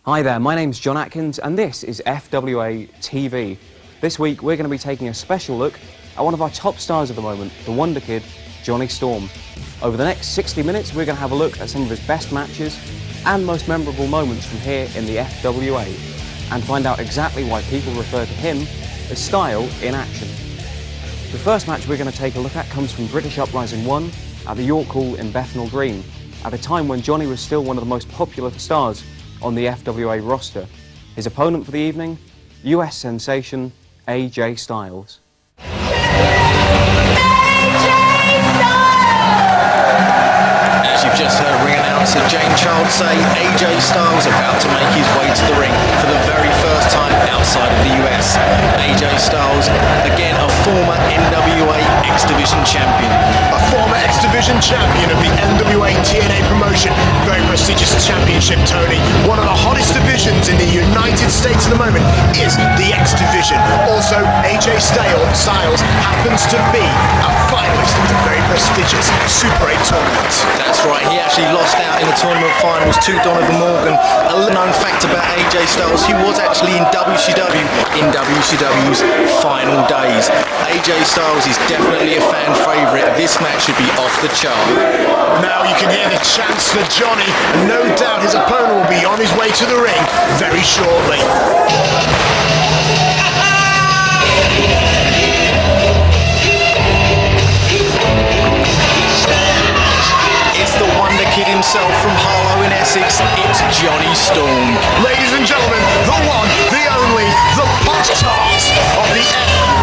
Hi there, my name's John Atkins and this is FWA TV. This week we're going to be taking a special look at one of our top stars of the moment, the Wonderkid Jonny Storm. Over the next 60 minutes we're going to have a look at some of his best matches and most memorable moments from here in the FWA and find out exactly why people refer to him as style in action. The first match we're going to take a look at comes from British Uprising 1 at the York Hall in Bethnal Green, at a time when Jonny was still one of the most popular stars on the FWA roster. His opponent for the evening, US sensation AJ Styles. As you've just heard ring announcer Jane Child say, AJ Styles about to make his way to the ring for the very first time outside of the US. AJ Styles, again a former NWA X Division champion. A former X Division champion of the NWA TNA promotion. Very prestigious championship, Tony. One of the hottest divisions in the United States at the moment is the X Division. Also, AJ Styles happens to be a finalist of the very prestigious Super 8 tournament. That's right, he actually lost out in the tournament finals to Donovan Morgan. A little known fact about AJ Styles, he was actually in WCW in WCW's final days. AJ Styles is definitely a fan favourite. This match should be off the chart. Now you can hear the chants for Jonny, and no doubt his opponent will be on his way to the ring very shortly. It's the Wonderkid himself from Harlow in Essex, it's Jonny Storm. Ladies and gentlemen, the one, the only, the Pop-Tarts of the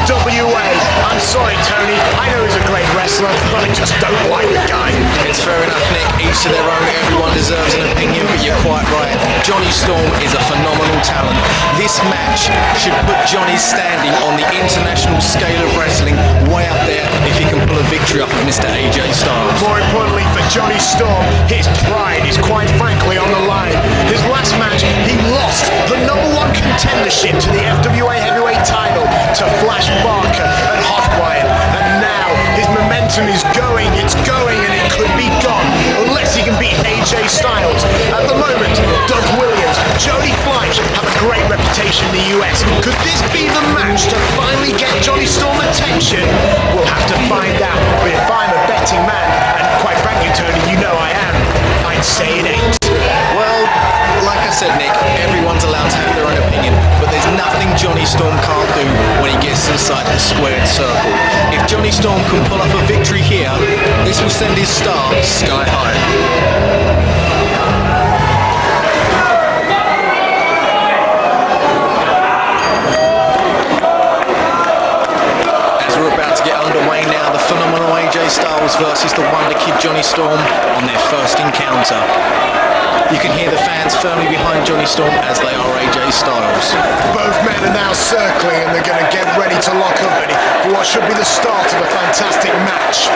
FWA. I'm sorry, Tony, I know he's a great wrestler, but I just don't like the guy. It's fair enough, Nick, each to their own, everyone deserves an opinion, but you're quite right. Jonny Storm is a phenomenal talent. This match should put Jonny's standing on the international scale of wrestling way up there if he can pull a victory off of Mr. AJ Styles. More importantly for Jonny Storm, his pride is quite frankly on the line. His last match, he lost the #1 contendership to the FWA heavyweight title to Fleisch and Hotwire, and now his momentum is going, and it could be gone unless he can beat AJ Styles. At the moment, Doug Williams, Jody Fleisch have a great reputation in the US. Could this be the match to finally get Jonny Storm attention? We'll have to find out, but if I'm a betting man, and quite frankly, Tony, you know I am, I'd say it ain't. Well, like I said, Nick, everyone's allowed to have their own opinion, but there's nothing Jonny Storm can't do when he gets inside the squared circle. If Jonny Storm can pull off a victory here, this will send his star sky high. Underway now, the phenomenal AJ Styles versus the Wonderkid Jonny Storm on their first encounter. You can hear the fans firmly behind Jonny Storm as they are AJ Styles. Both men are now circling and they're going to get ready to lock up for what should be the start of a fantastic match.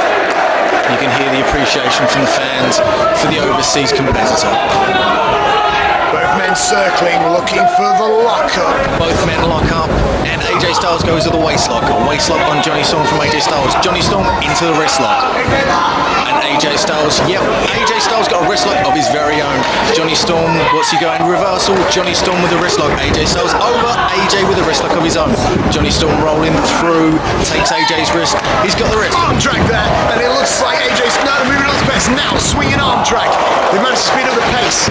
You can hear the appreciation from the fans for the overseas competitor. Both men circling, looking for the lockup. Both men lock up, and AJ Styles goes to the waist lock. A waist lock on Jonny Storm from AJ Styles. Jonny Storm into the wrist lock. And AJ Styles, yep, AJ Styles got a wrist lock of his very own. Jonny Storm, what's he going? Reversal. Jonny Storm with the wrist lock. AJ Styles over. AJ with a wrist lock of his own. Jonny Storm rolling through, takes AJ's wrist. He's got the wrist. Arm drag there, and it looks like AJ's now moving on to best. Now swinging arm drag. They managed to speed up the pace.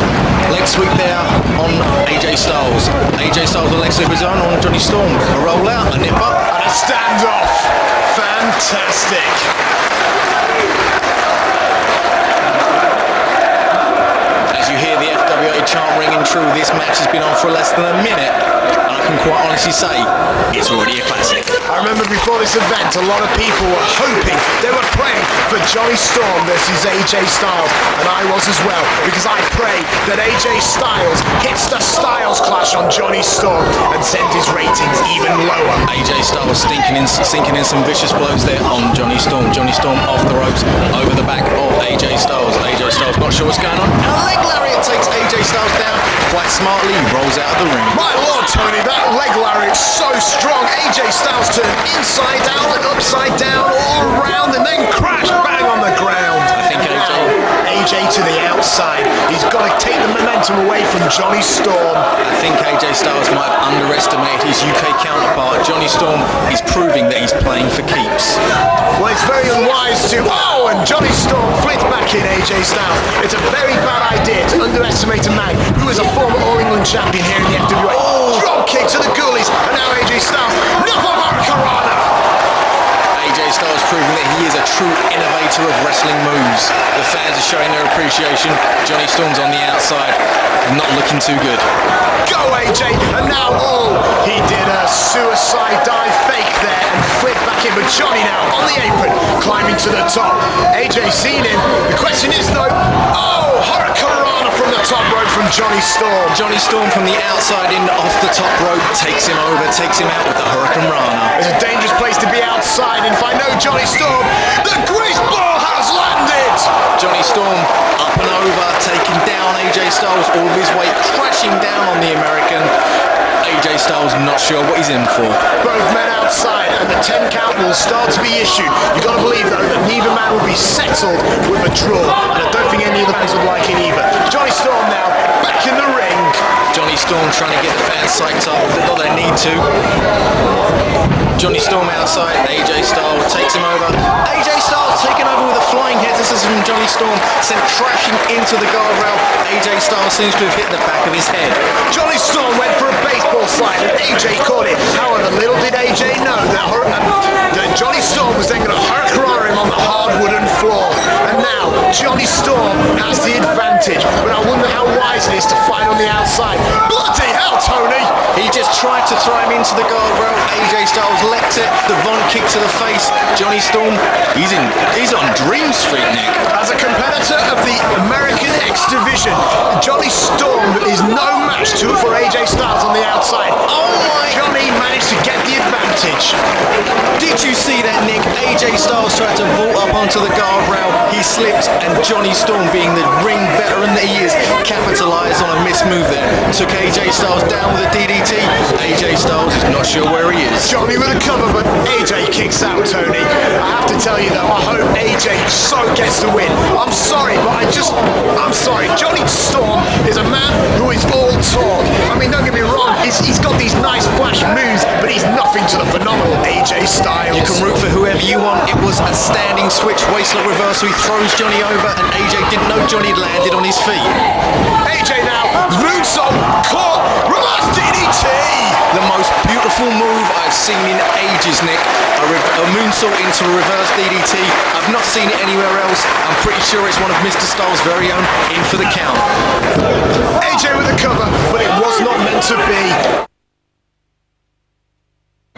Leg sweep there on AJ Styles. AJ Styles with a leg sweep of his own on Jonny Storm. A roll out, a nip up. And a standoff. Fantastic. As you hear the FWA chant ringing true, this match has been on for less than a minute, and I can quite honestly say it's already a classic. I remember before this event, a lot of people were hoping, they were praying for Jonny Storm versus AJ Styles, and I was as well, because I pray that AJ Styles hits the Styles Clash on Jonny Storm and sends his ratings even lower. AJ Styles sinking in some vicious blows there on Jonny Storm. Jonny Storm off the ropes, over the back of AJ Styles. AJ Styles not sure what's going on. And a leg lariat takes AJ Styles down. Quite smartly, he rolls out of the ring. My lord, Tony, that leg lariat's so strong. AJ Styles turned inside down and upside down, all around, and then crash bang on the ground. I think AJ to the outside. He's got to take the momentum away from Jonny Storm. I think AJ Styles might have underestimated his UK counterpart. Jonny Storm is proving that he's playing for keeps. Well, it's very unwise to... Oh, and Jonny Storm flicked back in AJ Styles. It's a very bad idea to underestimate a man who is a former All-England champion here in the FWA. Oh. Drop kick to the goalies, and now AJ Styles. No, Karana! AJ Styles proving that he is a true innovator of wrestling moves. The fans are showing their appreciation. Jonny Storm's on the outside, not looking too good. Go AJ, and now, oh, he did a suicide dive fake there and flipped back in, but Jonny now on the apron, climbing to the top. AJ seen him. The question is though, oh, Hurricanrana from the top rope from Jonny Storm. Jonny Storm from the outside in off the top rope takes him over, takes him out with the Hurricanrana. It's a dangerous place to be outside, and if I know Jonny Storm, the grease ball has landed! Jonny Storm up and over, taking down AJ Styles, all of his weight crashing down on the American. AJ Styles not sure what he's in for. Both men outside, and the 10 count will start to be issued. You've got to believe though that neither man will be settled with a draw, and I don't think any of the fans would like it either. Jonny Storm now back in the ring. Jonny Storm trying to get the fans psyched up, not they need to. Jonny Storm outside, AJ Styles takes him over. AJ Styles taken over with a flying head. This is from Jonny Storm, sent crashing into the guardrail. AJ Styles seems to have hit the back of his head. Jonny Storm went for a baseball slide and AJ caught it. However, little did AJ know that Jonny Storm was then going to hurricane him on the hard wooden floor. And now Jonny Storm has the advantage, but I wonder how wise it is to fight on the outside. Bloody hell, Tony! He just tried to throw him into the guardrail. AJ Styles leapt it. The Von kick to the face. Jonny Storm, he's on Dream Street, Nick. As a competitor of the American X Division, Jonny Storm is no match for AJ Styles on the outside. Oh my! Jonny managed to get the advantage. Did you see that, Nick? AJ Styles tried to vault up onto the guardrail. He slipped, and Jonny Storm, being the ring veteran that he is, capitalised on a missed move there. Took AJ Styles down with a DDT. AJ Styles is not sure where he is. Jonny with a cover, but AJ kicks out, Tony. I have to tell you though, I hope AJ so gets the win. I'm sorry, but I'm sorry. Jonny Storm is a man who is all talk. I mean, don't get me wrong, he's got these nice flash moves, but he's nothing to the phenomenal AJ Styles. You can root for whoever you want. It was a standing switch, waistlock reversal. He throws Jonny over, and AJ didn't know Jonny had landed on his feet. AJ now, moonsault, caught, reverse DDT! The most beautiful move I've seen in ages, Nick. A moonsault into a reverse DDT. I've not seen it anywhere else. I'm pretty sure it's one of Mr. Styles' very own. In for the count. AJ with a cover, but it was not meant to be.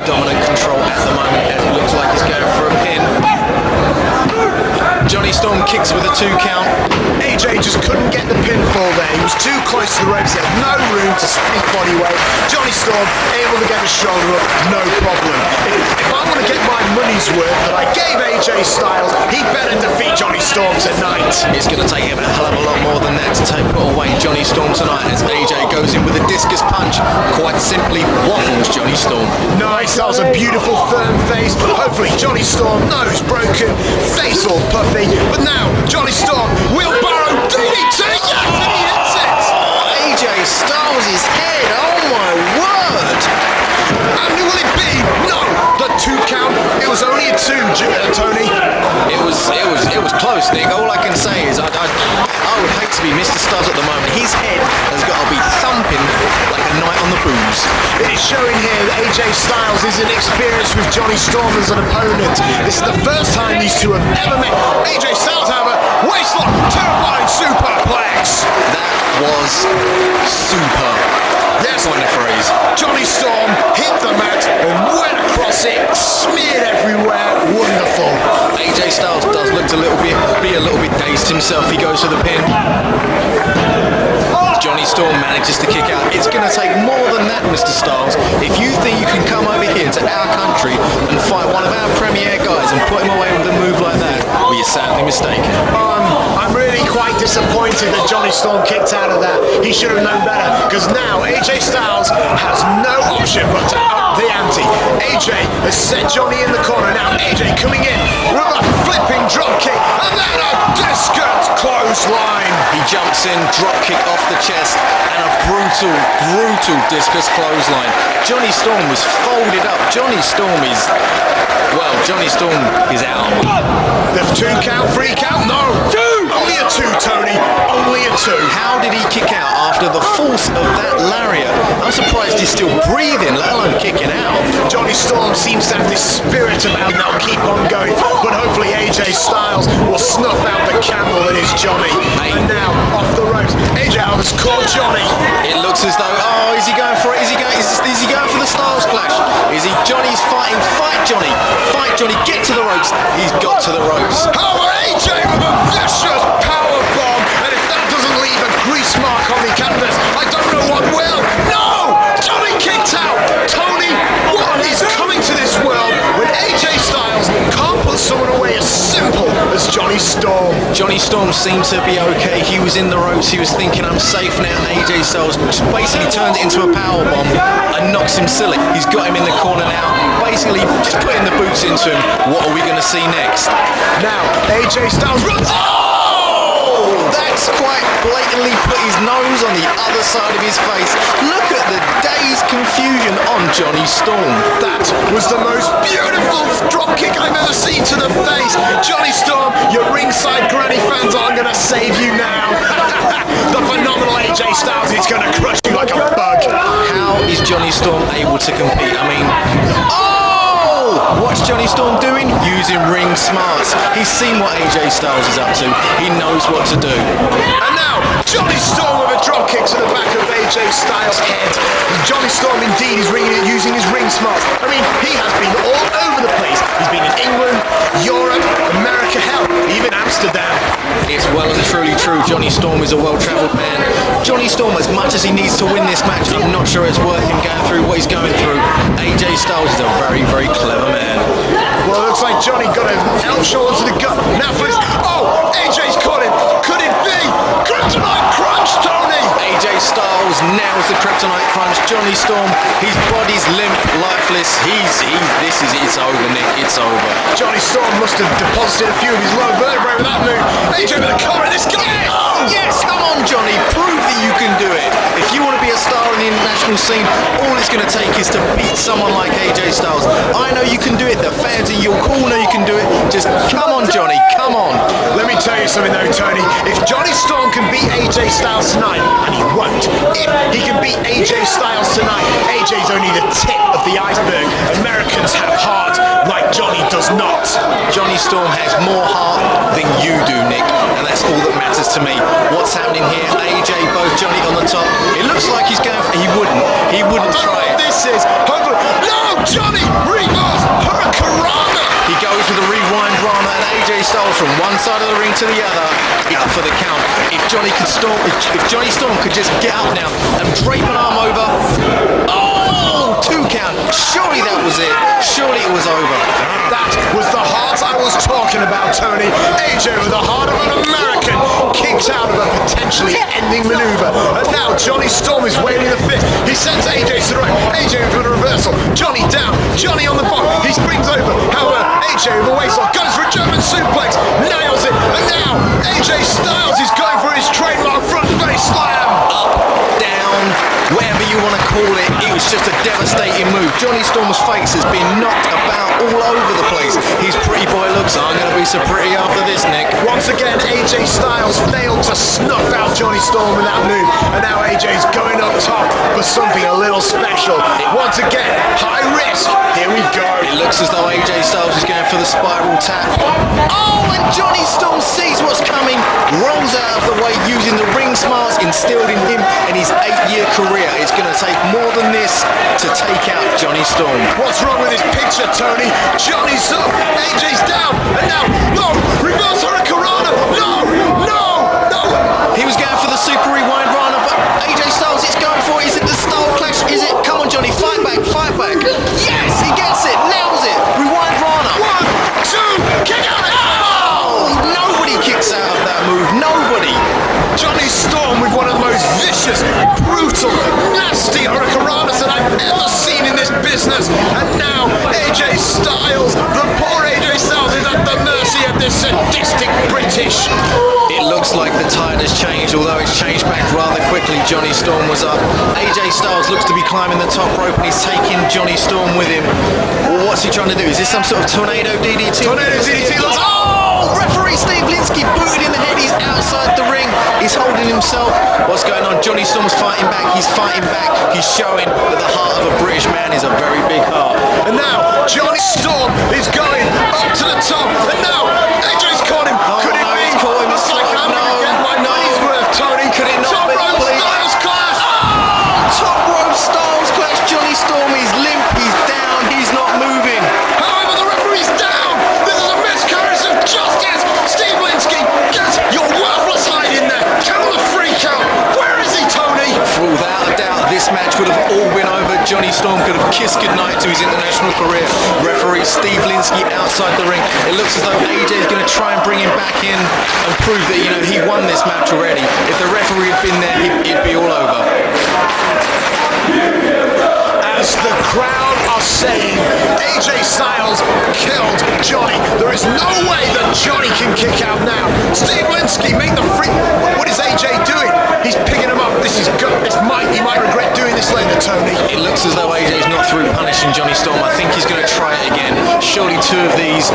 Dominant control at the moment as it looks like he's going for a pin. Jonny Storm kicks with a 2 count. AJ just couldn't get the pinfall there. He was too close to the ropes. He had no room to split body weight. Jonny Storm able to get his shoulder up, no problem. If I want to get my money's worth that I gave AJ Styles, he better defeat Jonny Storm tonight. It's going to take him a hell of a lot more than that to take away Jonny Storm tonight as AJ goes in with a discus punch. Quite simply waffles Jonny Storm. Nice, that was a beautiful firm face. Hopefully Jonny Storm, nose broken, face all puffy. But now Jonny Storm, wheelbarrow DDT, yes, and he hits it. Oh, AJ Styles' head, oh my word. And will it be? No, the 2 count. It was only a 2, Tony. It was close, Nick. All I can say is I would hate to be Mr. Styles at the moment. His head has got to be thumping like a night on the booze. It is showing here that AJ Styles is inexperienced with Jonny Storm as an opponent. This is the first time these two have ever met. AJ Styles, however, waistlock, turbine superplex. That was super. Yes, point of phrase. Jonny Storm hit the mat and went across it, smeared everywhere. Wonderful. AJ Styles does look a little bit dazed himself. He goes to the pin. Jonny Storm manages to kick out. It's going to take more than that, Mr. Styles. If you think you can come over here to our country and fight one of our premier guys and put him away with a move like that, well, you is sadly mistaken. I'm really quite disappointed that Jonny Storm kicked out of that. He should have known better, because now AJ Styles has no option but to up the ante. AJ has set Johnny in the corner. Now AJ coming in with a flipping drop kick and then a discus clothesline. He jumps in, drop kick off the chest, and a brutal discus clothesline. Jonny Storm was folded up. Jonny Storm is out. The 2 count, 3 count, no! 2! Only a 2, Tony. Only a 2. How did he kick out after the force of that lariat? I'm surprised he's still breathing, let alone kicking out. Jonny Storm seems to have this spirit about him that'll keep on going, but hopefully AJ Styles will snuff out the candle that is Johnny. And now, off the ropes, AJ has caught Johnny. It looks as though, is he going for it? Is he going for the Styles Clash? Is he? Johnny's fighting. Fight Johnny. Fight Johnny. Get to the ropes. He's got to the ropes. How about AJ with a vicious power bomb? And if that doesn't leave a grease mark on the canvas, I don't know what will. No! Johnny kicked out. Tony, what is coming to this world when AJ Styles can't put someone away as simple as Jonny Storm? Jonny Storm seemed to be okay. He was in the ropes. He was thinking, I'm safe now. AJ Styles just basically turns it into a power bomb and knocks him silly. He's got him in the corner now. Basically, just putting the boots into him. What are we going to see next? Now, AJ Styles runs. That's quite blatantly put his nose on the other side of his face. Look at the dazed confusion on Jonny Storm. That was the most beautiful drop kick I've ever seen to the face. Jonny Storm, your ringside granny fans aren't going to save you now. The phenomenal AJ Styles is going to crush you like a bug. How is Jonny Storm able to compete? I mean, what's Jonny Storm doing? Using ring smarts. He's seen what AJ Styles is up to. He knows what to do. And now, Jonny Storm with a drop kick to the back of AJ Styles' head. Jonny Storm indeed is using his ring smarts. I mean, he has been all over the place. He's been in England, Europe, America, hell, even Amsterdam. It's well and truly true. Jonny Storm is a well-travelled man. Jonny Storm, as much as he needs to win this match, I'm not sure it's worth him going through what he's going through. AJ Styles is a very, very clever man. Well, it looks like Johnny got an elbow shoulder to the gut. Now for his... AJ's caught him. Could it be Kryptonite Crunch, Tony? AJ Styles nails the Kryptonite Crunch. Jonny Storm, his body's limp, lifeless. It's over, Nick. It's over. Jonny Storm must have deposited a few of his low vertebrae with that move. AJ with a collar in this guy. Yes, come on, Johnny. Prove that you can do it. If you want to be a star on the international scene, all it's going to take is to beat someone like AJ Styles. I know you can do it. The fans in your corner, you can do it. Just come on, Johnny. Come on. Let me tell you something though, Tony. If Jonny Storm can beat AJ Styles tonight, and he won't, if he can beat AJ Styles tonight, AJ's only the tip of the iceberg. Americans have heart like Johnny does not. Jonny Storm has more heart than you do, Nick, and that's all that matters to me. What's happening here? AJ, both Johnny on the top. It looks like he's going. He wouldn't try it. This is hopefully. No, Johnny reverse Hurricanrana. He goes with the rewind Rana and AJ Styles from one side of the ring to the other. Up for the count. If Jonny Storm could just get up now and drape an arm over. 2 count. Surely that was it. Surely it was over. That was the heart I was talking about, Tony. AJ with the heart of an American kicks out of a potentially ending maneuver. And now Jonny Storm is waving the fist. He sends AJ to the right. AJ with a reversal. Johnny down. Johnny on the bottom. He springs over. However, AJ with a waistlock goes for a German suplex. Nails it. And now AJ Styles is going for his trademark front face slam. Up, down, whatever you want to call it. It was just a devastating move. Jonny Storm's face has been knocked about all over the place. His pretty boy looks aren't going to be so pretty after this, Nick. Once again, AJ Styles failed to snuff out Jonny Storm with that move. And now AJ's going up top for something a little special. Once again, high risk. Here we go. It looks as though AJ Styles is going for the spiral tap. And Jonny Storm sees what's coming, rolls out of the way using the ring smarts instilled in him in his 8-year career. It's going to take more than this to take out Jonny Storm. What's wrong with this picture, Tony? Johnny's up, AJ's down, and now, no, reverse Hurricanrana, no! He was going for the super rewind Rana, but AJ Styles is going for it. Is it the Style Clash? Is it? Come on, Johnny, fight back. Yes, he gets it, nails it. Rewind Rana. 1, 2, kick out! vicious, brutal, nasty hurricanranas that I've ever seen in this business. And now AJ Styles, the poor AJ Styles, is at the mercy of this sadistic British. It looks like the tide has changed, although it's changed back rather quickly. Jonny Storm was up. AJ Styles looks to be climbing the top rope and he's taking Jonny Storm with him. Well, what's he trying to do? Is this some sort of tornado DDT? Tornado DDT. Oh! Referee Steve Linsky booted in the head. He's outside the ring. He's holding himself. What's going on? Jonny Storm's fighting back. He's fighting back. He's showing that the heart of a British man is a very big heart. And now Jonny Storm is going up to the top. And now AJ's caught him. Could it be? He's caught him. It's like I'm gonna get my money's worth, Tony. Could it not Top be? rope Please. Styles clash. Top rope Styles clash. Jonny Storm is limp. He's down. He's not moving. However, the referee's down. This is a miscarriage of justice. Steve Linsky, yes, you're worthless hiding there. Count the freak out. Where is he, Tony? Without a doubt, this match would have all been over. Jonny Storm could have kissed goodnight to his international career. Referee Steve Linsky outside the ring. It looks as though AJ is going to try and bring him back in and prove that, you know, he won this match already. If the referee had been there, it'd be all over. As the crowd are saying, AJ Styles killed Jonny. There is no way that Jonny can kick out now. Steve Linsky, make the freak. What is AJ doing? He's picking him up. This is good. He might regret doing this later, Tony. It looks as though AJ's not through punishing Jonny Storm. I think he's going to try it again. Surely two of these,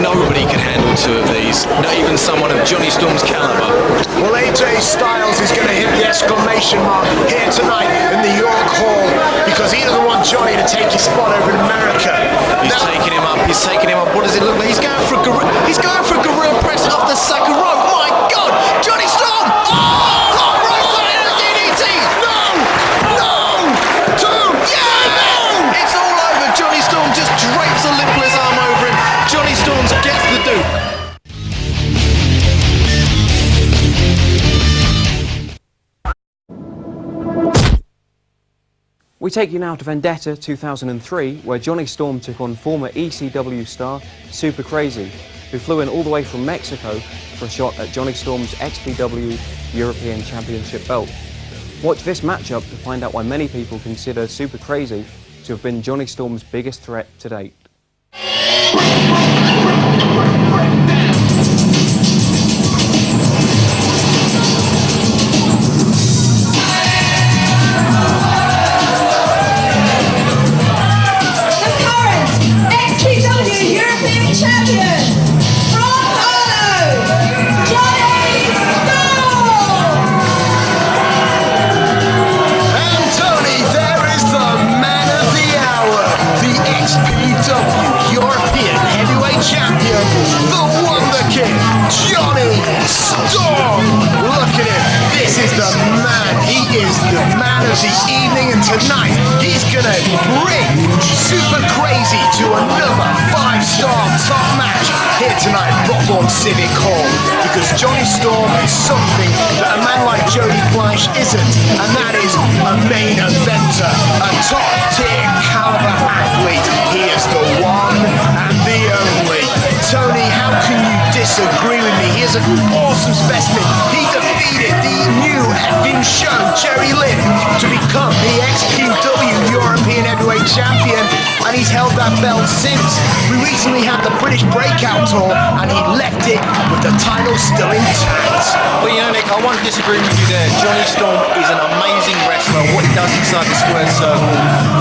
nobody can handle two of these. Not even someone of Jonny Storm's caliber. Well, AJ Styles is going to hit the exclamation mark here tonight in the York Hall because he doesn't want Jonny to take his spot over in America. He's taking him up. He's taking him up. What does it look like? He's going for a gorilla press off the second rope. My God, Jonny Storm! Oh! Top rope tornado DDT! No! Dude! Yeah! It's all over. Jonny Storm just drapes a lipless arm over him. Jonny Storm gets the dupe. We take you now to Vendetta 2003, where Jonny Storm took on former ECW star Super Crazy, who flew in all the way from Mexico for a shot at Jonny Storm's XPW European Championship belt. Watch this matchup to find out why many people consider Super Crazy to have been Jonny Storm's biggest threat to date. Champion from Hollow, Jonny Storm! And Tony, there is the man of the hour, the XPW European Heavyweight Champion, the Wonderkid Jonny Storm! Look at him, this is the man, he is the man of the evening, and tonight he's gonna bring Super Crazy to another 5-star top match here tonight at Brooklyn Civic Hall, because Jonny Storm is something that a man like Jody Fleisch isn't, and that is a main eventer, a top tier caliber athlete. He is the one and the only. Tony, how can you disagree with me? He is an awesome specimen. He defeated the new effing show, Jerry Lynn, to become the XPW European Heavyweight Champion, and he's held that belt since. We recently had the British Breakout Tour, and he left it with the title still intact. Well, you know, Nick, I won't disagree with you there. Jonny Storm is an amazing wrestler. What he does inside the squared circle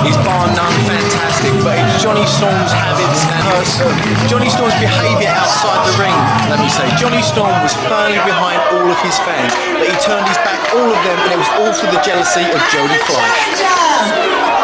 is bar none fantastic, but it's Jonny Storm's habits and Jonny Storm's behaviour outside the ring. Let me say, Jonny Storm was firmly behind all of his fans, but he turned his back all of them, and it was all through the jealousy of Jody Fleisch.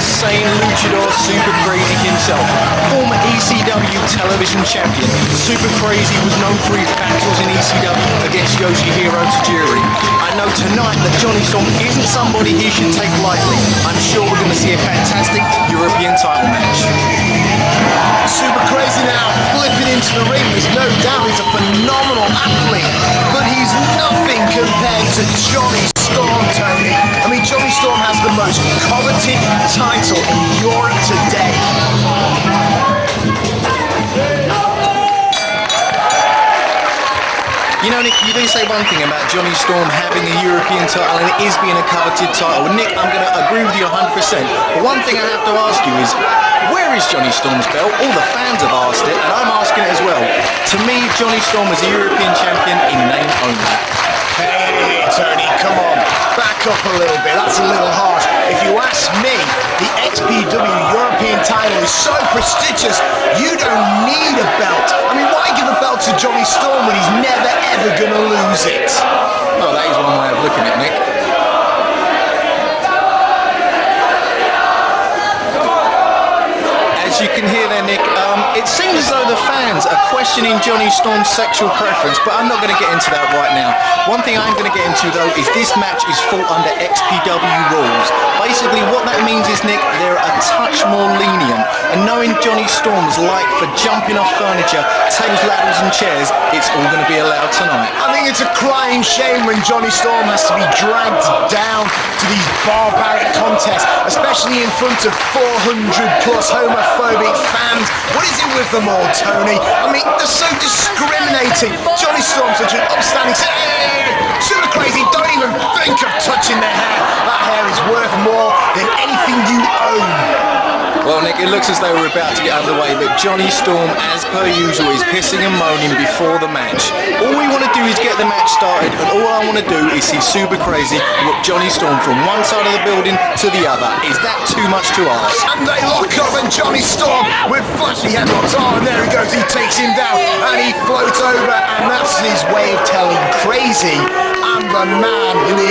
Insane luchador Super Crazy himself, former ECW television champion. Super Crazy was known for his battles in ECW against Yoshihiro Tajiri. I know tonight that Jonny Storm isn't somebody he should take lightly. I'm sure we're going to see a fantastic European title match. to Jonny Storm, Tony. I mean, Jonny Storm has the most coveted title in Europe today. You know, Nick, you do say one thing about Jonny Storm having a European title and it is being a coveted title. Nick, I'm going to agree with you 100%. But one thing I have to ask you is, where is Jonny Storm's belt? All the fans have asked it, and I'm asking it as well. To me, Jonny Storm is a European champion in name only. Hey, Tony, come on. Back up a little bit. That's a little harsh. If you ask me, the XPW European title is so prestigious, you don't need a belt. I mean, why give a belt to Jonny Storm when he's never, ever going to lose it? Well, that is one way of looking at it, Nick. As you can hear there, Nick, it seems as though the fans are questioning Jonny Storm's sexual preference, but I'm not going to get into that right now. One thing I'm going to get into, though, is this match is fought under XPW rules. Basically, what that means is, Nick, they're a touch more lenient. And knowing Jonny Storm's like for jumping off furniture, tables, ladders and chairs, it's all going to be allowed tonight. I think it's a crying shame when Jonny Storm has to be dragged down to these barbaric contests, especially in front of 400 plus homophobic fans. What is it with them all, Tony? I mean, they're so discriminating. Jonny Storm's such an upstanding... Super crazy, don't even think of touching their hair. That hair is worth more than anything you own. Well, Nick, it looks as though we're about to get underway, but Jonny Storm, as per usual, is pissing and moaning before the match. All we want to do is get the match started, and all I want to do is see Super Crazy whip Jonny Storm from one side of the building to the other. Is that too much to ask? And they lock up, and Jonny Storm with flashy headlocks. Oh, and there he goes, he takes him down, and he floats over, and that's his way of telling Crazy, I'm the man in the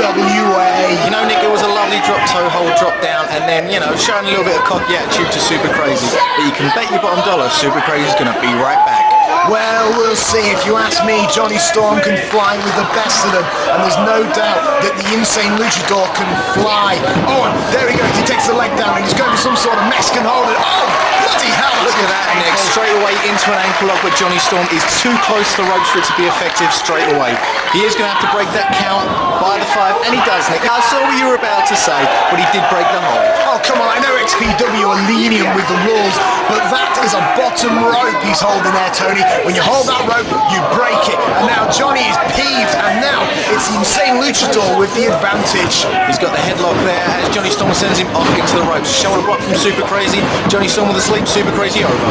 FWA. You know, Nick, it was a lovely drop toe hold, drop down, and then, you know, showing a little bit of cocky attitude to Super Crazy. But you can bet your bottom dollar Super Crazy's going to be right back. Well, we'll see. If you ask me, Jonny Storm can fly with the best of them, and there's no doubt that the insane luchador can fly. Oh, and there he goes. He takes the leg down, and he's going for some sort of Mexican hold. Oh, bloody hell! Look at that, Nick. Straight away into an ankle lock, but Jonny Storm is too close to the ropes for it to be effective straight away. He is going to have to break that count by the 5, and he does, Nick. I saw what you were about to say, but he did break the hold. Oh, come on. I know XPW are lenient with the rules, but that is a bottom rope he's holding there, Tony. When you hold that rope, you break it. And now Johnny is peeved, and now it's the insane luchador with the advantage. He's got the headlock there as Jonny Storm sends him off into the ropes. Shoulder block from Super Crazy. Jonny Storm with a sleep, Super Crazy over.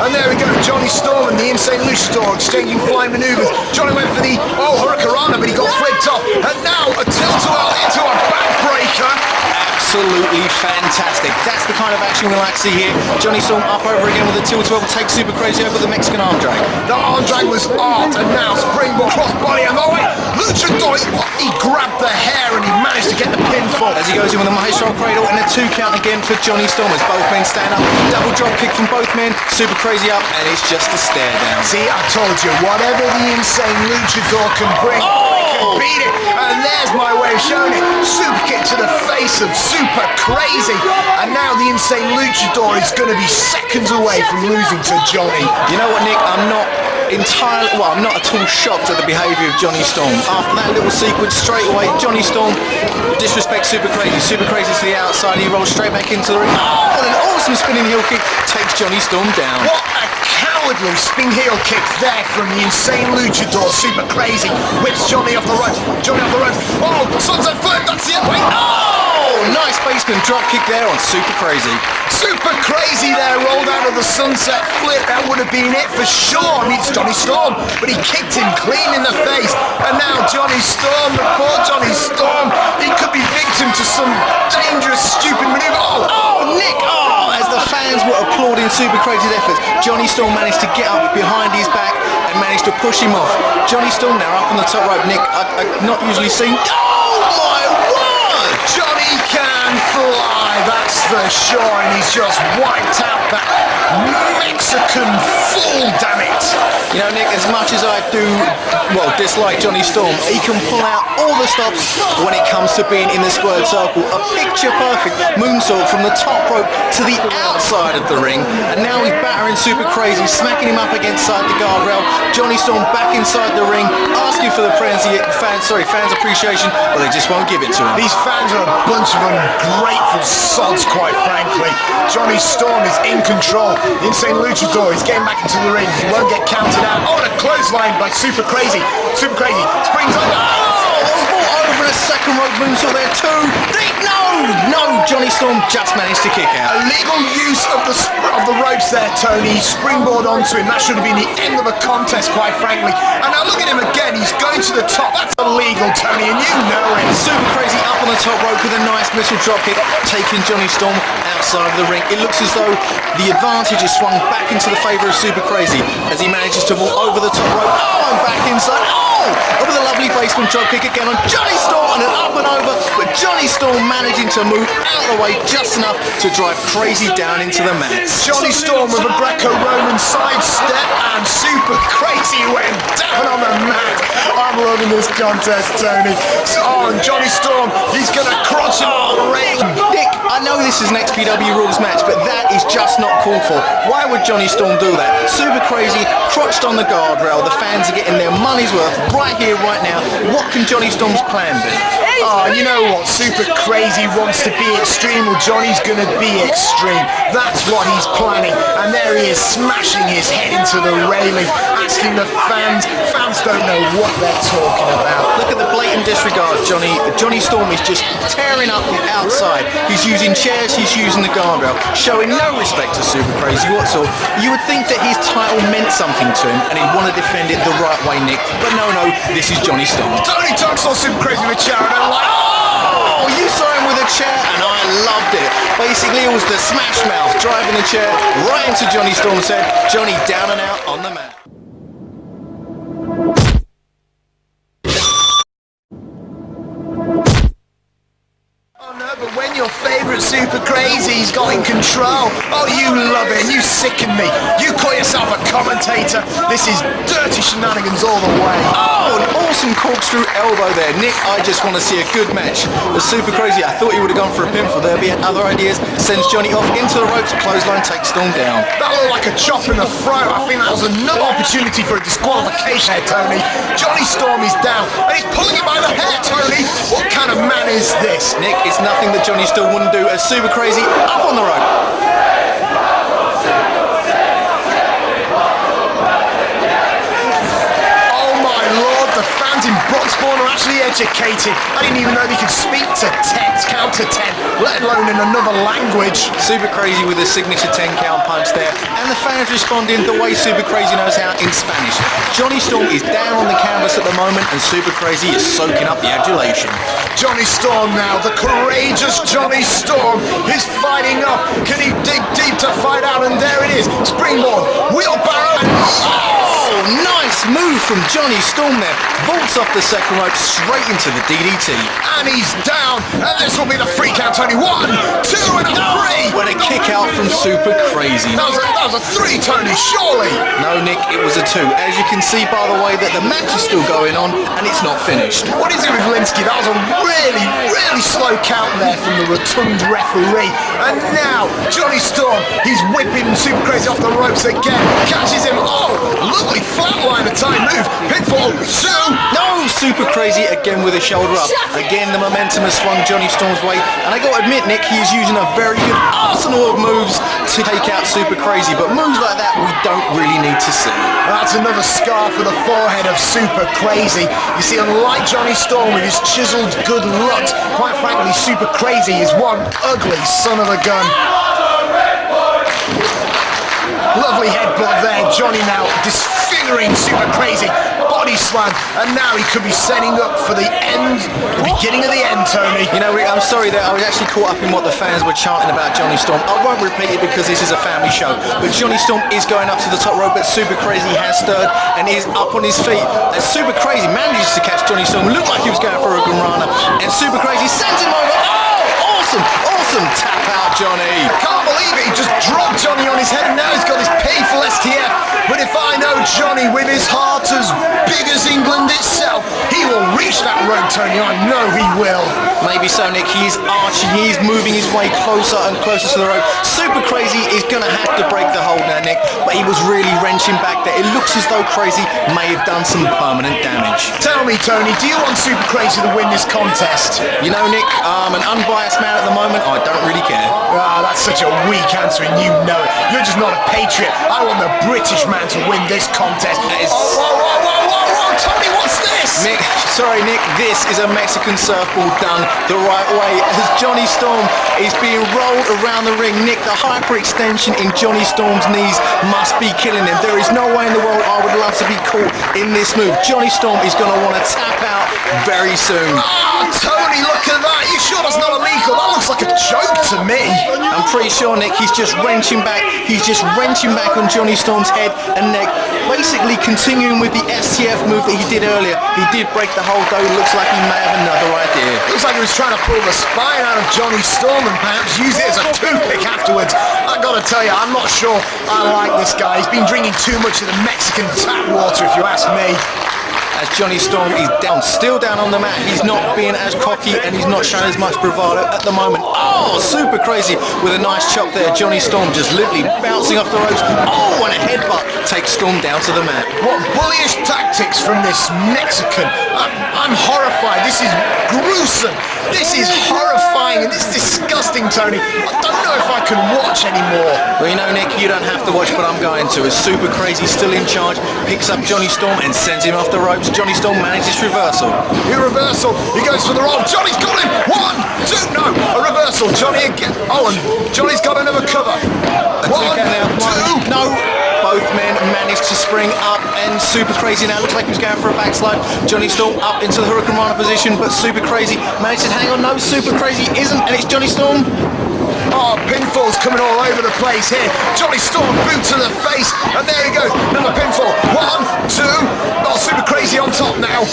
And there we go, Jonny Storm and the insane luchador exchanging flying maneuvers. Johnny went for the Hurricanrana, but he got flipped off. And now a tilt-a-whirl into a backbreaker. Absolutely fantastic. That's the kind of action we like to see here. Jonny Storm up over again with a tilt-a-whirl, takes Super Crazy over the Mexican arm drag. The arm drag was art, and now springboard crossbody, and oh wait, luchador, he grabbed the hair and he managed to get the pinfall. As he goes in with a maestro cradle and a 2 count again for Jonny Storm as both men stand up. Double drop kick from both men, Super Crazy up, and it's just a stare down. See, I told you, whatever the insane luchador can bring, can beat it. And there's my way of showing it. Super kick to the face of Super Crazy. And now the insane luchador is going to be seconds away from losing to Johnny. You know what, Nick? I'm not at all shocked at the behaviour of Jonny Storm. After that little sequence, straight away, Jonny Storm disrespects Super Crazy. Super Crazy to the outside, he rolls straight back into the ring. Oh, and an awesome spinning heel kick takes Jonny Storm down. What a cowardly spin heel kick there from the insane luchador. Super Crazy whips Johnny off the ropes. Johnny off the ropes. Oh, sunset flip, that's the end. Wait, oh, nice basement drop kick there on Super Crazy. Super Crazy there, rolled out of the sunset flip. That would have been it for sure. I mean, it's Jonny Storm, but he kicked him clean in the face. And now Jonny Storm, the poor Jonny Storm, he could be victim to some dangerous, stupid maneuver. Oh, Nick! Oh, as the fans were applauding Super Crazy's efforts, Jonny Storm managed to get up behind his back and managed to push him off. Jonny Storm now up on the top rope. Nick, I've not usually seen... Oh, my word! Johnny can fly, that's for sure, and he's just wiped out that Mexican fool, damn it. You know, Nick, as much as I do, dislike Jonny Storm, he can pull out all the stops when it comes to being in the squared circle. A picture-perfect moonsault from the top rope to the outside outside of the ring, and now he's battering Super Crazy, smacking him up against the guardrail. Johnny Storm back inside the ring, asking for the fans appreciation, but they just won't give it to him. These fans are a bunch of ungrateful sods, quite frankly. Johnny Storm is in control. The Insane Luchador is getting back into the ring. He won't get counted out. Oh, and a clothesline by Super Crazy. Super Crazy springs on. Over a second rope moonsault there too. No, Johnny Storm just managed to kick out. Illegal use of the ropes there, Tony. Springboard onto him. That should have been the end of a contest, quite frankly. And now look at him again. He's going to the top. That's illegal, Tony, and you know it. Super Crazy up on the top rope with a nice missile dropkick, taking Johnny Storm outside of the ring. It looks as though the advantage is swung back into the favour of Super Crazy as he manages to walk over the top rope. Oh, and back inside. Over the lovely basement dropkick again on Johnny Storm, and an up and over, but Johnny Storm managing to move out of the way just enough to drive Crazy down into the mat. Johnny Storm with a Greco-Roman sidestep, and Super Crazy went down on the mat. I'm loving this contest, Tony. And Johnny Storm, he's going to crotch him on the ring. Nick, I know this is an XPW rules match, but that is just not called for. Why would Johnny Storm do that? Super Crazy crotched on the guardrail. The fans are getting their money's worth right here, right now. What can Johnny Storm's plan be? Oh, you know what? Super Crazy wants to be extreme. Well, Johnny's going to be extreme. That's what he's planning. And there he is, smashing his head into the railing, asking the fans. Fans don't know what they're talking about. Look at the blatant disregard, Johnny Storm is just tearing up the outside. He's using chairs, he's using the guardrail, showing no respect to Super Crazy whatsoever. You would think that his title meant something to him and he'd want to defend it the right way, Nick. But no, this is Johnny Storm. Tony Tuck saw Super Crazy with a chair and I'm like, oh, you saw him with a chair and I loved it. Basically, it was the smash mouth driving the chair right into Johnny Storm's head. Johnny down and out on the mat. But when your favourite Super Crazy's got in control, oh, you love it and you sicken me. You call yourself a commentator. This is dirty shenanigans all the way. Oh, an awesome corkscrew elbow there. Nick, I just want to see a good match. The Super Crazy, I thought he would have gone for a pinfall there, but he had other ideas. Sends Johnny off into the ropes, clothesline, takes Storm down. That looked like a chop in the throat. I think that was another opportunity for a disqualification here, Tony. Johnny Storm is down and he's pulling him by the hair, Tony. What kind of man is this? Nick, it's nothing that Johnny still wouldn't do as Super Crazy up on the rope. Oh my lord, the fans in Broxbourne are actually educated. I didn't even know they could speak to 10, count to 10, let alone in another language. Super Crazy with a signature 10 count punch there, and the fans responding the way Super Crazy knows how in Spanish. Johnny Storm is down on the canvas at the moment and Super Crazy is soaking up the adulation. Johnny Storm now, the courageous Johnny Storm is fighting up. Can he dig deep to fight out? And there it is, springboard, wheelbarrow, and oh, nice move from Johnny Storm there. Vaults off the second rope straight into the DDT. And he's down, and this will be the free count, Tony. 1, 2, and a 3. What a kick out from Super Crazy. That was a 3, Tony, surely. No, Nick, it was a 2. As you can see by the way that the match is still going on and it's not finished. What is it with Linsky? That was a really, really slow count there from the rotund referee. And now, Johnny Storm, he's whipping Super Crazy off the ropes again. Catches him. Oh, lovely flatliner time move. Pinfall 2. No, Super Crazy again with a shoulder up. Again, the momentum has swung Johnny Storm's way. And I got to admit, Nick, he is using a very good arsenal of moves to take out Super Crazy. But moves like that, we don't really need to see. That's another scar for the forehead of Super Crazy. You see, unlike Johnny Storm with his chiseled good looks, quite frankly, Super Crazy is one ugly son of a gun. Lovely headbutt there. Johnny now disfiguring Super Crazy. Body slam. And now he could be setting up for the end, the beginning of the end, Tony. You know, Rick, I'm sorry that I was actually caught up in what the fans were chanting about Johnny Storm. I won't repeat it because this is a family show. But Johnny Storm is going up to the top rope, but Super Crazy has stirred and is up on his feet. And Super Crazy manages to catch Johnny Storm. Looked like he was going for a Gurana. And Super Crazy sends him over. Oh, awesome, awesome tap out, Johnny. I can't believe it. He just dropped Johnny on his head and now he's got his painful STF. But if I know Johnny with his heart as big as England itself, he will reach that road, Tony. I know he will. Maybe so, Nick. He is arching. He is moving his way closer and closer to the rope. Super Crazy is He's going to have to break the hold now, Nick, but he was really wrenching back there. It looks as though Crazy may have done some permanent damage. Tell me, Tony, do you want Super Crazy to win this contest? You know, Nick, I'm an unbiased man at the moment. I don't really care. Ah, that's such a weak answer and you know it. You're just not a patriot. I want the British man to win this contest. That is... Whoa, Tony, what's this? Nick, this is a Mexican surfball done the right way as Jonny Storm is being rolled around the ring. Nick, the hyperextension in Jonny Storm's knees must be killing him. There is no way in the world I would love to be caught in this move. Jonny Storm is going to want to tap out very soon. Ah, Tony, look at that. You sure that's not illegal? That looks like a joke to me. I'm pretty sure, Nick, he's just wrenching back. He's just wrenching back on Jonny Storm's head and neck, basically continuing with the STF move that he did earlier. He did break the hold, though. It looks like he may have another idea. Looks like he was trying to pull the spine out of Jonny Storm and perhaps use it as a toothpick afterwards. I gotta tell you, I'm not sure I like this guy. He's been drinking too much of the Mexican tap water, if you ask me. As Jonny Storm is still down on the mat. He's not being as cocky and he's not showing as much bravado at the moment. Oh, Super Crazy with a nice chop there. Jonny Storm just literally bouncing off the ropes. Oh, and a headbutt takes Storm down to the mat. What bullyish tactics from this Mexican. I'm horrified. This is gruesome. This is horrifying and it's disgusting, Tony. I don't know if I can watch anymore. Well, you know, Nick, you don't have to watch, but I'm going to. As Super Crazy still in charge, picks up Jonny Storm and sends him off the ropes. Jonny Storm manages reversal. A reversal. He goes for the roll. Johnny's got him. 1, 2. No, a reversal. Johnny again. Oh, and Johnny's got another cover. 1, 2. No. Both men managed to spring up and Super Crazy now looks like he was going for a backslide. Jonny Storm up into the Hurricane Rana position, but Super Crazy managed to hang on. No, Super Crazy isn't, and it's Jonny Storm. Oh, pinfalls coming all over the place here. Jonny Storm, boot to the face, and there he goes. Another pinfall. 1, 2. Oh, Super Crazy on top now.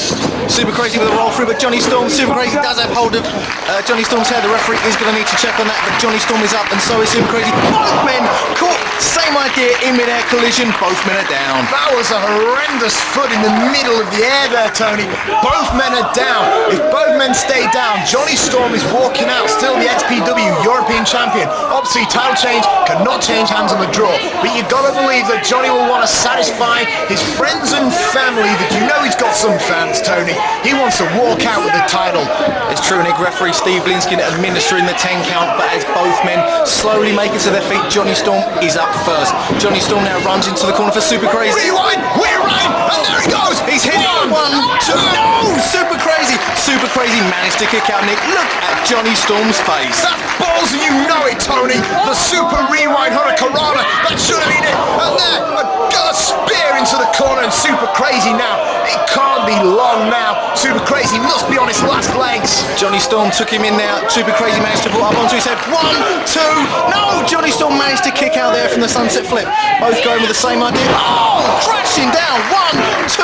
Super Crazy with a roll through, but Jonny Storm, Super Crazy does have hold of Jonny Storm's hair. The referee is going to need to check on that, but Jonny Storm is up, and so is Super Crazy. Both men caught, same idea, in mid-air collision. Both men are down. That was a horrendous foot in the middle of the air there, Tony. Both men are down. If both men stay down, Jonny Storm is walking out, still the XPW European champion. Obviously, title change cannot change hands on the draw, but you gotta believe that Johnny will want to satisfy his friends and family. That you know he's got some fans, Tony. He wants to walk out with the title. It's true, Nick. Referee Steve Linskin administering the 10 count, but as both men slowly make it to their feet, Jonny Storm is up first. Jonny Storm now runs into the corner for Super Crazy. Rewind, and there he goes. He's hit 1, 2. No, Super Crazy. Super Crazy managed to kick out, Nick. Look at Jonny Storm's face. That's balls, and you know it, Tony. The Super Rewind Hurricane Rana. That should have been it. And there, a spear into the corner, and Super Crazy now. It can't be long now. Super Crazy must be on his last legs. Jonny Storm took him in now. Super Crazy managed to pull up onto his head. 1, 2. No, Jonny Storm managed to kick out there from the sunset flip. Both going with the same idea. Oh, crashing down. 1, 2.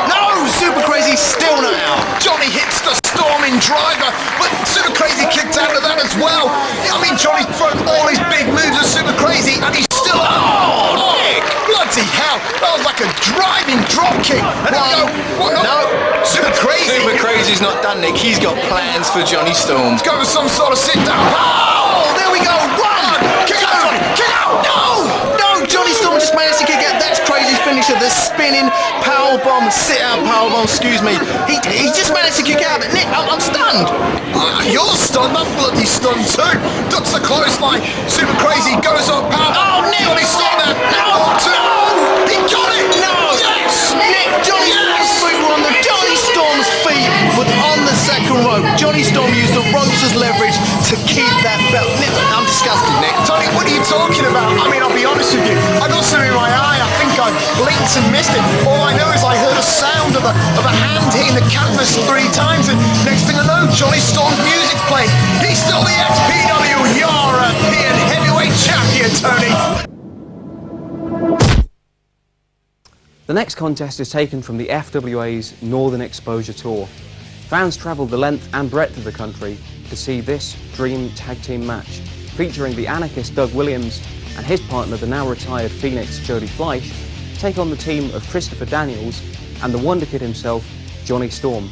No, Super Crazy still not out. Johnny hits the storming driver, but Super Crazy kicked out of that as well. I mean, Johnny's thrown all his big moves at Super Crazy, and he's still out. Oh, Nick! Bloody hell! That was like a driving drop kick. And no, Super Crazy. Super Crazy's not done, Nick. He's got plans for Jonny Storm. Let's go with some sort of sit down. Oh, there we go. 1, kick out, Johnny! Kick out! No, Jonny Storm just managed to kick out. That's Crazy's finisher. The spinning powerbomb, sit-out powerbomb. Excuse me. He just managed to kick out. But Nick, I'm stunned. You're stunned. I'm bloody stunned too. Ducks the clothesline. Super Crazy goes up. Oh, Nick! Johnny Storm there. No! He got it. No! Yes! Nick, Johnny's feet were on the Jonny Storm's feet was on the second rope. Jonny Storm used the ropes as leverage to keep that belt. Nick, I'm disgusted, Nick. Tony, what are you talking about? I mean, I'll be honest with you. I got something in my eye. I think I blinked and missed it. All I know is I heard a sound of a hand hitting the canvas 3 times, and next thing I know, Jonny Storm's music's playing. He's still the XPW European Heavyweight Champion, Tony. The next contest is taken from the FWA's Northern Exposure Tour. Fans travelled the length and breadth of the country to see this dream tag team match, featuring the anarchist Doug Williams and his partner, the now retired Phoenix Jody Fleisch, take on the team of Christopher Daniels and the Wonderkid himself, Jonny Storm.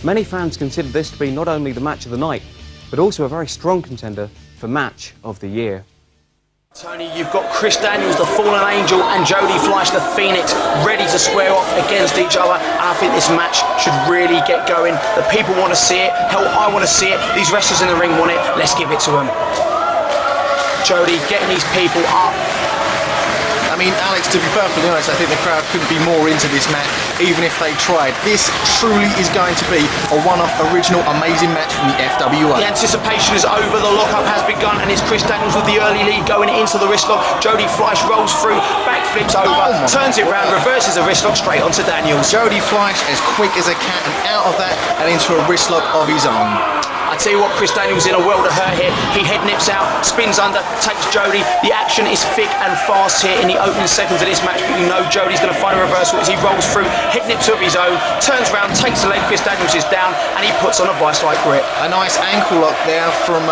Many fans consider this to be not only the match of the night, but also a very strong contender for match of the year. Tony, you've got Chris Daniels, the Fallen Angel, and Jody Fleisch, the Phoenix, ready to square off against each other. And I think this match should really get going. The people want to see it. Hell, I want to see it. These wrestlers in the ring want it. Let's give it to them. Jody getting these people up. I mean, Alex, to be perfectly honest, I think the crowd couldn't be more into this match, even if they tried. This truly is going to be a one-off, original, amazing match from the FWA. The anticipation is over, the lockup has begun, and it's Chris Daniels with the early lead going into the wrist lock. Jody Fleisch rolls through, backflips over, turns it round, reverses the wrist lock straight onto Daniels. Jody Fleisch as quick as a cat, and out of that and into a wrist lock of his own. I tell you what, Chris Daniels in a world of hurt here. He head nips out, spins under, takes Jody. The action is thick and fast here in the opening seconds of this match, but you know Jody's going to find a reversal as he rolls through, head nips of his own, turns round, takes the leg. Chris Daniels is down, and he puts on a vice-like grip. A nice ankle lock there from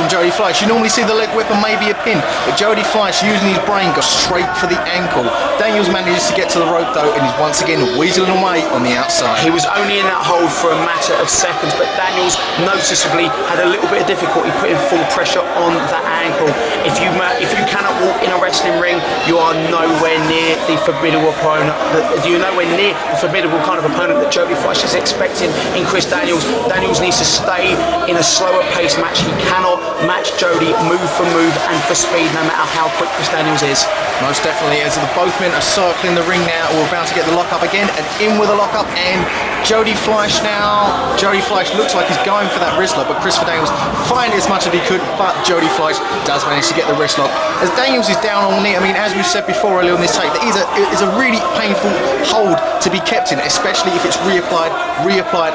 Jody Fleisch. You normally see the leg whip and maybe a pin, but Jody Fleisch, using his brain, got straight for the ankle. Daniels manages to get to the rope though, and he's once again weaseling away on the outside. He was only in that hold for a matter of seconds, but Daniels noticeably had a little bit of difficulty putting full pressure on that ankle. If you cannot walk in a wrestling ring, you are nowhere near the formidable opponent. You're nowhere near the formidable kind of opponent that Jody Fleisch is expecting in Chris Daniels. Daniels needs to stay in a slower pace match. He cannot match Jody move for move and for speed, no matter how quick Chris Daniels is. Most definitely, as the both men are circling the ring now, we're about to get the lockup again, and in with a lockup, and Jody Fleisch now. Jody Fleisch looks like he's going for that wrist lock, but Chris Daniels find as much as he could, but Jody Fleisch does manage to get the wrist lock. As Daniels is down on one knee, I mean, as we've said before earlier on this tape, that is a really painful hold to be kept in, especially if it's reapplied,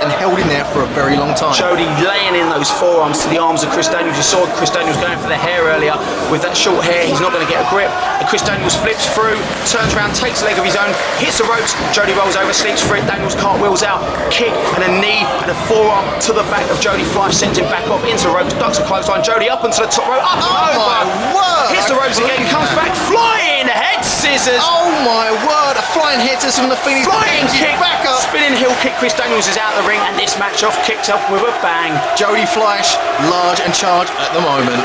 and held in there for a very long time. Jody laying in those forearms to the arms of Chris Daniels. You saw Chris Daniels going for the hair earlier. With that short hair, he's not going to get a grip. And Chris Daniels flips through, turns around, takes a leg of his own, hits the ropes. Jody rolls over, sleeps for it. Daniels cartwheels out, kick and a knee and a forearm to the back of Jody Fleisch, sends him back off into the ropes, ducks a clothesline. Jody up onto the top rope, up and over. My word! Hits the ropes again, comes back, flying head scissors. Oh my word! A flying head scissors from the Phoenix. Flying kick, back up. Spinning heel kick. Chris Daniels is out of the ring, and this match off kicked off with a bang. Jody Fleisch, large and charged at the moment.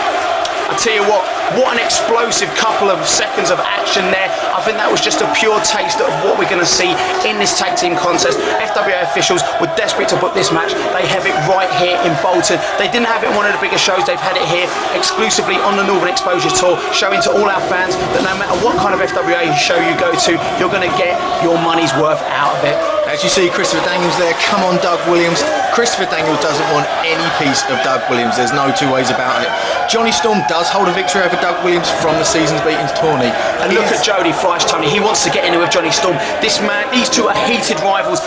I tell you what an explosive couple of seconds of action there. I think that was just a pure taste of what we're going to see in this tag team contest. FWA officials were desperate to book this match. They have it right here in Bolton. They didn't have it in one of the bigger shows. They've had it here exclusively on the Northern Exposure Tour, showing to all our fans that no matter what kind of FWA show you go to, you're going to get your money's worth out of it. As you see Christopher Daniels there, come on Doug Williams. Christopher Daniels doesn't want any piece of Doug Williams. There's no two ways about it. Jonny Storm does hold a victory over Doug Williams from the season's beatings tourney. And look at Jody Fleisch, Tony. He wants to get in with Jonny Storm. This man, these two are heated rivals.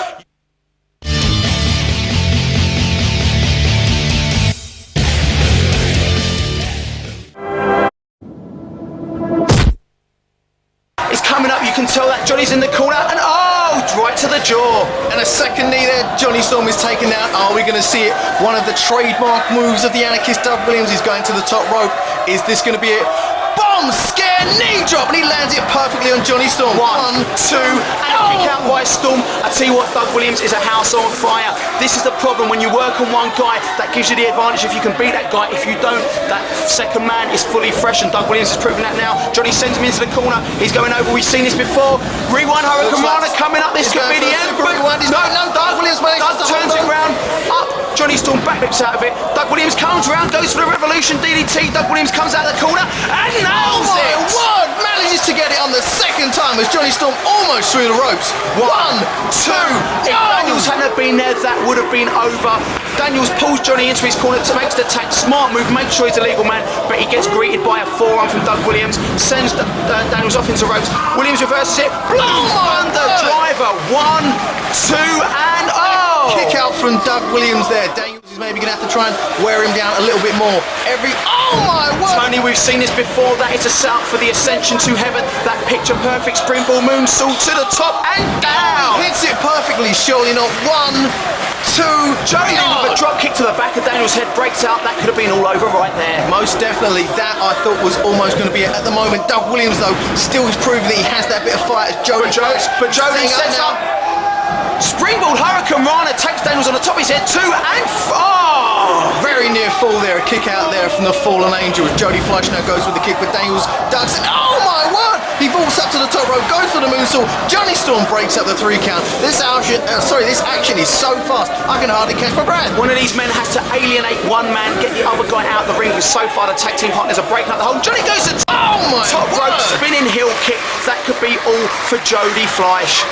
It's coming up, you can tell that Johnny's in the corner, and right to the jaw. And a second knee there, Jonny Storm is taken out. Are we going to see it? One of the trademark moves of the anarchist Doug Williams. He's going to the top rope. Is this going to be it? Bomb, scare, knee drop, and he lands it perfectly on Jonny Storm. One, two, and kick out by Storm. I tell you what, Doug Williams is a house on fire. This is the problem when you work on one guy. That gives you the advantage if you can beat that guy. If you don't, that second man is fully fresh, and Doug Williams is proving that now. Johnny sends him into the corner. He's going over. We've seen this before. Rewind Hurricane Rana coming up. This could be the end. No, Doug Williams turns it round. Up. Jonny Storm backflips out of it. Doug Williams comes round, goes for the Revolution DDT. Doug Williams comes out of the corner and nails it. Word, manages to get it on the second time as Jonny Storm almost through the ropes. One, two. If Daniels hadn't been there, that would have been over. Daniels pulls Johnny into his corner to make the attack. Smart move, make sure he's a legal man, but he gets greeted by a forearm from Doug Williams, sends Daniels off into ropes. Williams reverses it. Bloom thunder driver. One, two, and kick out from Doug Williams there. Daniels is maybe going to have to try and wear him down a little bit more. Oh my word! Tony, we've seen this before. That is a setup for the ascension to heaven. That picture perfect springboard moonsault to the top and down. He hits it perfectly, surely not. One, two. Jody with a drop kick to the back of Daniels' head, breaks out. That could have been all over right there. Most definitely. That I thought was almost going to be it at the moment. Doug Williams though still is proving that he has that bit of fight as Jody. But Jody sets up. Springboard Hurricane Rana takes Daniels on the top of his head. 2 and 4. Oh, very near fall there. A kick out there from the fallen angel. Jody Fleisch now goes with the kick, but Daniels ducks it. Oh my word! He vaults up to the top rope, goes for the moonsault. Jonny Storm breaks up the 3 count. This action is so fast, I can hardly catch my breath. One of these men has to alienate one man, get the other guy out of the ring, because so far the tag team partners are breaking up the hole. Johnny goes to top rope, spinning heel kick. That could be all for Jody Fleisch.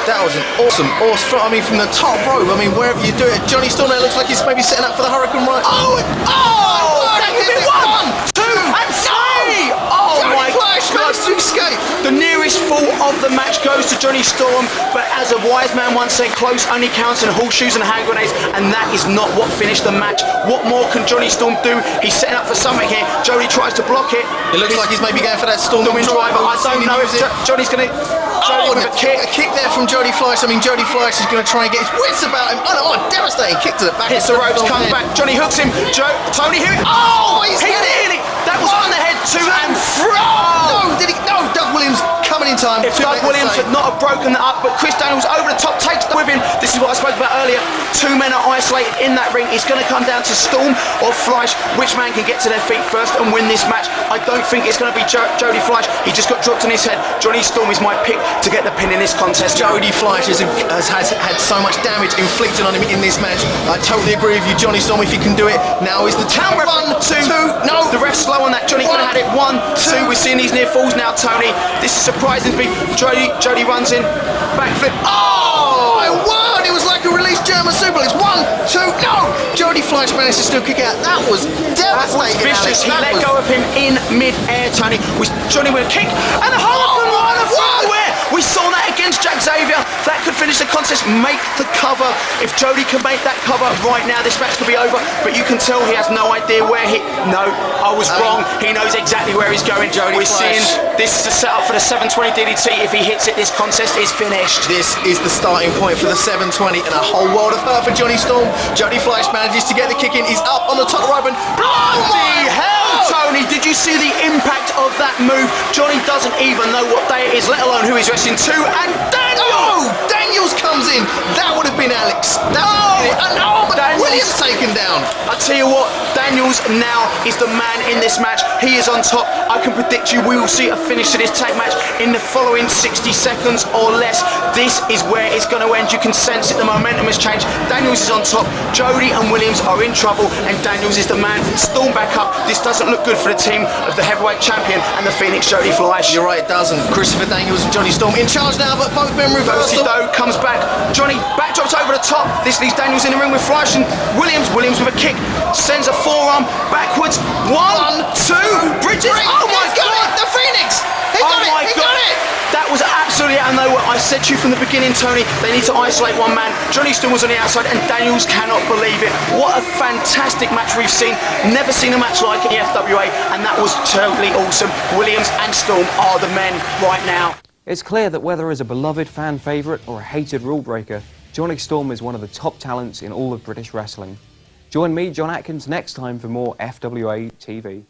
That was an awesome I mean, from the top rope, I mean, wherever you do it, Jonny Storm there looks like he's maybe setting up for the Hurricane Run. That could be 1, 2, and 3! Oh my Fleisch managed to escape. The nearest fall of the match goes to Jonny Storm, but as a wise man once said, close only counts in horseshoes and hand grenades, and that is not what finished the match. What more can Jonny Storm do? He's setting up for something here. Jody tries to block it. It looks like he's maybe going for that Storm Driver. I don't know if Johnny's going to... a kick there from Jody Fleisch. I mean, Jody Fleisch is going to try and get his wits about him. Oh, devastating kick to the back. Hits the ropes, comes back. Johnny hooks him. Tony hit it. Oh, he's hit it. That was on the head, 2 and 3. No, did he? No, Doug Williams coming in time. If Doug Williams had not have broken that up, but Chris Daniels over the top takes the with him. This is what I spoke about earlier. 2 men are isolated in that ring. It's going to come down to Storm or Fleisch. Which man can get to their feet first and win this match? I don't think it's going to be Jody Fleisch. He just got dropped on his head. Jonny Storm is my pick to get the pin in this contest. Jody Fleisch has had so much damage inflicted on him in this match. I totally agree with you, Jonny Storm. If you can do it, now is the time. 1, 2. No, the ref's slow on that. Johnny could have had it. 1, 2. We're seeing these near falls now, Tony. This is surprising to me. Jody runs in, backflip. Oh my word! It was like a released German suplex. 1, 2. No, Jody Fleisch managed to still kick out. That was devastating. That was vicious. He let go of him in mid-air, Tony. Johnny with a kick and a Hurricane Rana from where? We saw that against Jack Xavier. That could finish the contest, make the cover. If Jody can make that cover right now, this match could be over. But you can tell he has no idea where he... No, I was wrong. He knows exactly where he's going. Jody We're Fleisch. seeing this is the setup for the 720 DDT. If he hits it, this contest is finished. This is the starting point for the 720 and a whole world of hurt for Jonny Storm. Jody Fleisch manages to get the kick in. He's up on the top rope and... Bloody hell, Tony! Did you see the impact of that move? Johnny doesn't even know what day it is, let alone who he's wrestling to. And Daniel! Daniels comes in. That would have been Alex. But Williams taken down. I tell you what, Daniels now is the man in this match. He is on top. I can predict you we will see a finish to this tag match in the following 60 seconds or less. This is where it's going to end. You can sense it. The momentum has changed. Daniels is on top. Jody and Williams are in trouble, and Daniels is the man. Storm back up. This doesn't look good for the team of the heavyweight champion and the Phoenix Jody Fleisch. You're right, it doesn't. Christopher Daniels and Jonny Storm in charge now, but both men reversal. Comes back. Johnny backdrops over the top. This leaves Daniels in the ring with Fleisch and Williams. Williams with a kick. Sends a forearm backwards. 1, 2. Bridges. Oh my God! The Phoenix! He got it! That was absolutely out of nowhere. I said to you from the beginning, Tony, they need to isolate one man. Jonny Storm was on the outside and Daniels cannot believe it. What a fantastic match we've seen. Never seen a match like it in the FWA, and that was totally awesome. Williams and Storm are the men right now. It's clear that whether as a beloved fan favourite or a hated rule breaker, Jonny Storm is one of the top talents in all of British wrestling. Join me, John Atkins, next time for more FWA TV.